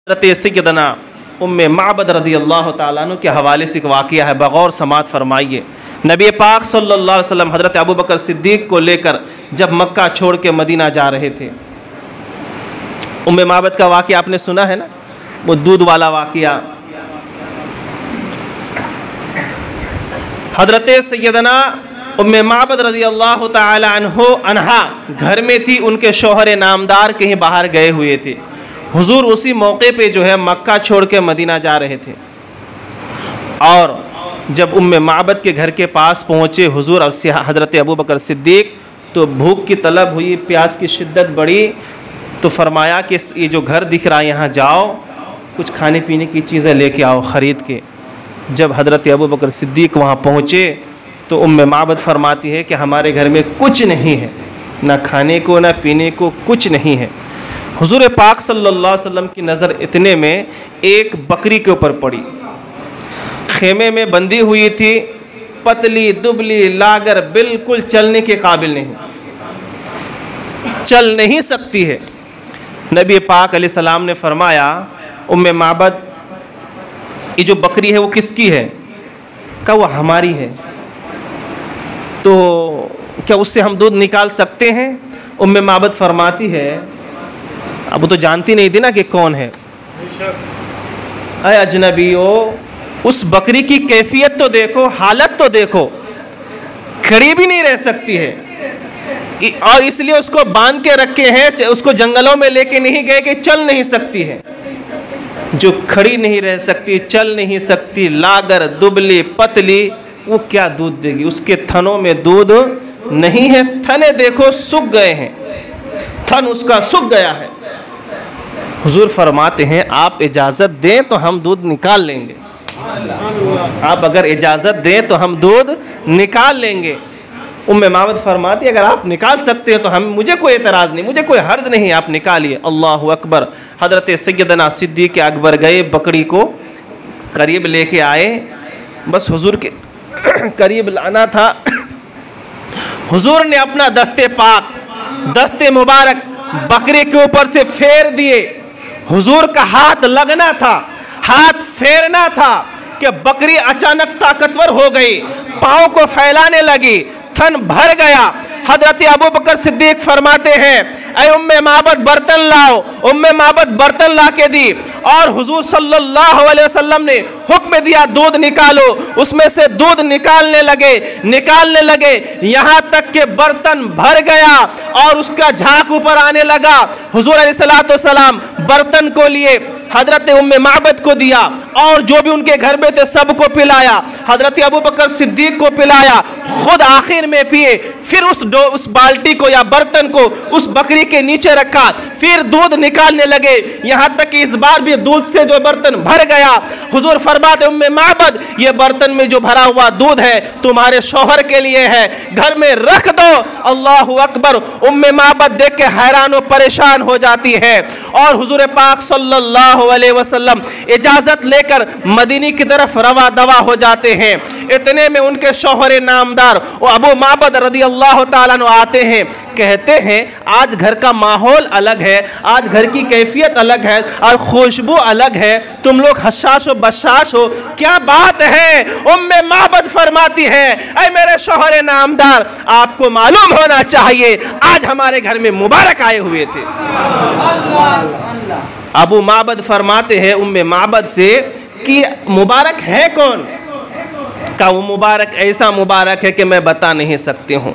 हज़रत सैयदना उम्मे माबद रज़ियल्लाहु ताला अन्हु के हवाले से एक वाक़या है, बग़ौर समात फरमाइए। नबी पाक सल्लल्लाहु अलैहि वसल्लम हज़रत अबू बकर सिद्दीक़ को लेकर जब मक्का छोड़ के मदीना जा रहे थे, उम्मे माबद का वाक़या आपने सुना है ना, वो दूध वाला वाक़या। हज़रत सैयदना उम्मे माबद रज़ियल्लाहु ताला अन्हा घर में थी, उनके शौहर नामदार कहीं बाहर गए हुए थे। हुजूर उसी मौके पे जो है मक्का छोड़ के मदीना जा रहे थे, और जब उम्मे माबद के घर के पास पहुँचे हुजूर और हज़रत अबू बकर सिद्दीक़, तो भूख की तलब हुई, प्यास की शिद्दत बढ़ी, तो फरमाया कि ये जो घर दिख रहा है यहाँ जाओ, कुछ खाने पीने की चीज़ें लेके आओ ख़रीद के। जब हज़रत अबू बकर सिद्दीक़ वहाँ पहुँचे तो उम्मे माबद फरमाती है कि हमारे घर में कुछ नहीं है, ना खाने को ना पीने को, कुछ नहीं है। हुजूर पाक सल्लल्लाहु अलैहि वसल्लम की नज़र इतने में एक बकरी के ऊपर पड़ी, खेमे में बंधी हुई थी, पतली दुबली लागर, बिल्कुल चलने के काबिल नहीं, चल नहीं सकती है। नबी पाक अलैहिस्सलाम ने फरमाया, उम्मे माबद ये जो बकरी है वो किसकी है? कहा वो हमारी है, तो क्या उससे हम दूध निकाल सकते हैं? उम्मे माबद फरमाती है, अब वो तो जानती नहीं थी ना कि कौन है। अय अजनबियो, उस बकरी की कैफियत तो देखो, हालत तो देखो, खड़ी भी नहीं रह सकती है, और इसलिए उसको बांध के रखे हैं, उसको जंगलों में लेके नहीं गए कि चल नहीं सकती है। जो खड़ी नहीं रह सकती, चल नहीं सकती, लागर दुबली पतली, वो क्या दूध देगी? उसके थनों में दूध नहीं है, थने देखो सूख गए हैं, थन उसका सूख गया है। हुजूर फरमाते हैं आप इजाज़त दें तो हम दूध निकाल लेंगे, आप अगर इजाज़त दें तो हम दूध निकाल लेंगे। उम्मे माबद फरमाती अगर आप निकाल सकते हैं तो हम, मुझे कोई एतराज़ नहीं, मुझे कोई हर्ज नहीं, आप निकालिए। अल्लाहु अकबर। हज़रत सैयदना सिद्दीक़ अकबर गए, बकरी को करीब लेके आए, बस हुजूर के करीब लाना था। हुजूर ने अपना दस्ते पाक, दस्ते मुबारक बकरी के ऊपर से फेर दिए। हुजूर का हाथ लगना था, हाथ फेरना था कि बकरी अचानक ताकतवर हो गई, पाँव को फैलाने लगी, थन भर गया। हज़रत अबू बकर सिद्दीक़ फरमाते हैं, ऐ उम्मे माबद बर्तन लाओ। उम्मे माबद बर्तन ला के दी, और हुजूर सल्लल्लाहु अलैहि वसल्लम ने हुक्म दिया दूध निकालो। उसमें से दूध निकालने लगे, यहाँ तक कि बर्तन भर गया और उसका झाग ऊपर आने लगा। हुजूर अलैहिस्सलातु वस्सलाम बर्तन को लिए, हज़रत उम्मे माबद को दिया, और जो भी उनके घर में थे सबको पिलाया। हज़रत अबू बकर सिद्दीक़ को पिलाया, खुद आखिर में पिए। फिर उस बाल्टी को या बर्तन को उस बकरी के नीचे रखा, फिर दूध निकालने लगे, यहाँ तक कि इस बार भी दूध से जो बर्तन भर गया। हुजूर फरमाते उम्मे माबद, ये बर्तन में जो भरा हुआ दूध है तुम्हारे शौहर के लिए है, घर में रख दो। अल्लाहु अकबर। उम्मे माबद देख के हैरान और परेशान हो जाती है, और हुजूर पाक सल्लल्लाहु अलैहि वसल्लम इजाजत लेकर मदीने की तरफ रवा दवा हो जाते हैं। इतने में उनके शौहर नामदार अबू माबद रज़ियल्लाहु ताला अन्हु आते हैं, कहते हैं आज घर का माहौल अलग है, आज घर की कैफियत अलग है और खुशबू अलग है, तुम लोग हशाश हो बशाश हो, क्या बात है? उम्मे माबद फरमाती है, ऐ मेरे शौहर नामदार, आपको मालूम होना चाहिए आज हमारे घर में मुबारक आए हुए थे। अबू माबद फरमाते हैं उम्मे माबद से कि मुबारक है कौन? का वो मुबारक ऐसा मुबारक है कि मैं बता नहीं सकती हूँ।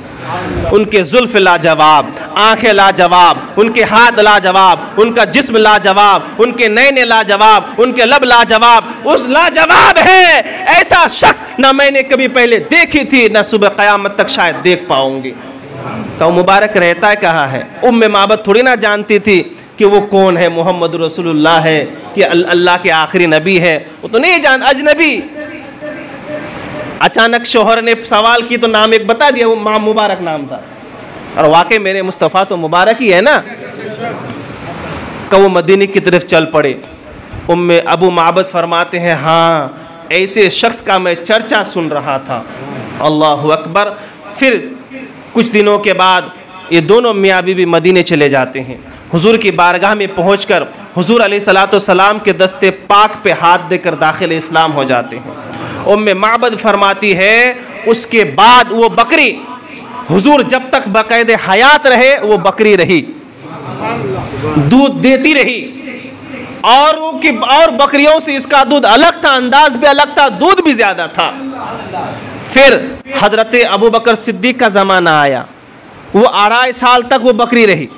उनके जुल्फ लाजवाब, आंखें लाजवाब, उनके हाथ लाजवाब, उनका जिस्म लाजवाब, उनके नैने लाजवाब, उनके लब लाजवाब, उस लाजवाब है ऐसा शख्स ना मैंने कभी पहले देखी थी, ना सुबह क़यामत तक शायद देख पाऊंगी। तो मुबारक रहता है कहाँ है? उम्मे माबद थोड़ी ना जानती थी कि वो कौन है, मोहम्मद रसूलुल्लाह है कि अल्लाह के आखिरी नबी है, वो तो नहीं जान, अजनबी। अचानक शोहर ने सवाल की तो नाम एक बता दिया, वो मां मुबारक नाम था, और वाकई मेरे मुस्तफ़ा तो मुबारक ही है ना। वो मदीने की तरफ चल पड़े। उम्मे अबू माबद फरमाते हैं, हाँ ऐसे शख्स का मैं चर्चा सुन रहा था। अल्लाहु अकबर। फिर कुछ दिनों के बाद ये दोनों मियाँ बीवी मदीने चले जाते हैं। हुजूर की बारगाह में पहुंचकर हुजूर अलैहिस्सलाम के दस्ते पाक पे हाथ देकर दाखिल इस्लाम हो जाते हैं। उम्मे माबद फरमाती है उसके बाद वो बकरी हुजूर जब तक बाकायदे हयात रहे वो बकरी रही, दूध देती रही, और बकरियों से इसका दूध अलग था, अंदाज भी अलग था, दूध भी ज्यादा था। फिर हजरत अबू बकर सिद्दीक का ज़माना आया, वो 2.5 साल तक वो बकरी रही।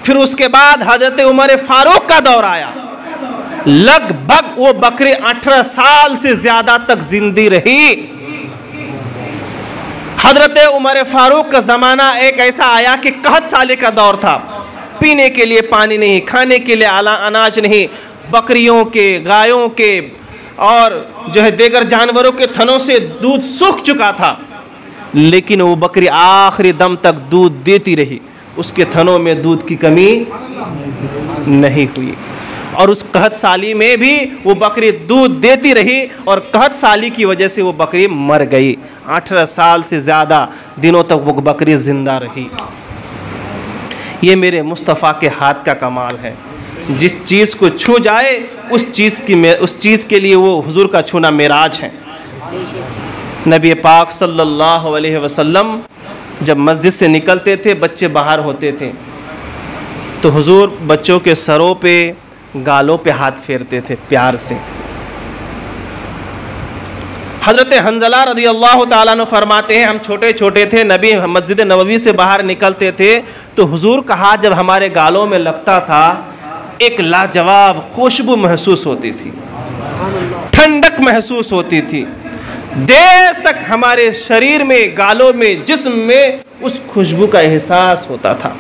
फिर उसके बाद हजरत उमर फारूक का दौर आया, लगभग वो बकरी 18 साल से ज्यादा तक जिंदी रही। हजरत उमर फारूक का ज़माना एक ऐसा आया कि 61 साल का दौर था, पीने के लिए पानी नहीं, खाने के लिए आला अनाज नहीं, बकरियों के, गायों के और जो है दीगर जानवरों के थनों से दूध सूख चुका था, लेकिन वो बकरी आखिरी दम तक दूध देती रही, उसके थनों में दूध की कमी नहीं हुई। और उस 61 साली में भी वो बकरी दूध देती रही और 61 साली की वजह से वो बकरी मर गई। 18 साल से ज़्यादा दिनों तक वो बकरी जिंदा रही। ये मेरे मुस्तफ़ा के हाथ का कमाल है। जिस चीज़ को छू जाए उस चीज़ के लिए वो हुजूर का छूना मेराज है। नबी पाक सल्लल्लाहु अलैहि वसल्लम जब मस्जिद से निकलते थे, बच्चे बाहर होते थे, तो हुजूर बच्चों के सरों पे, गालों पे हाथ फेरते थे प्यार से। हज़रत हंज़ला रज़ी अल्लाह ताला अन्हु फरमाते हैं, हम छोटे छोटे थे, नबी मस्जिद नबवी से बाहर निकलते थे तो हुजूर का हाथ जब हमारे गालों में लगता था, एक लाजवाब खुशबू महसूस होती थी, ठंडक महसूस होती थी। देर तक हमारे शरीर में, गालों में, जिस्म में उस खुशबू का एहसास होता था।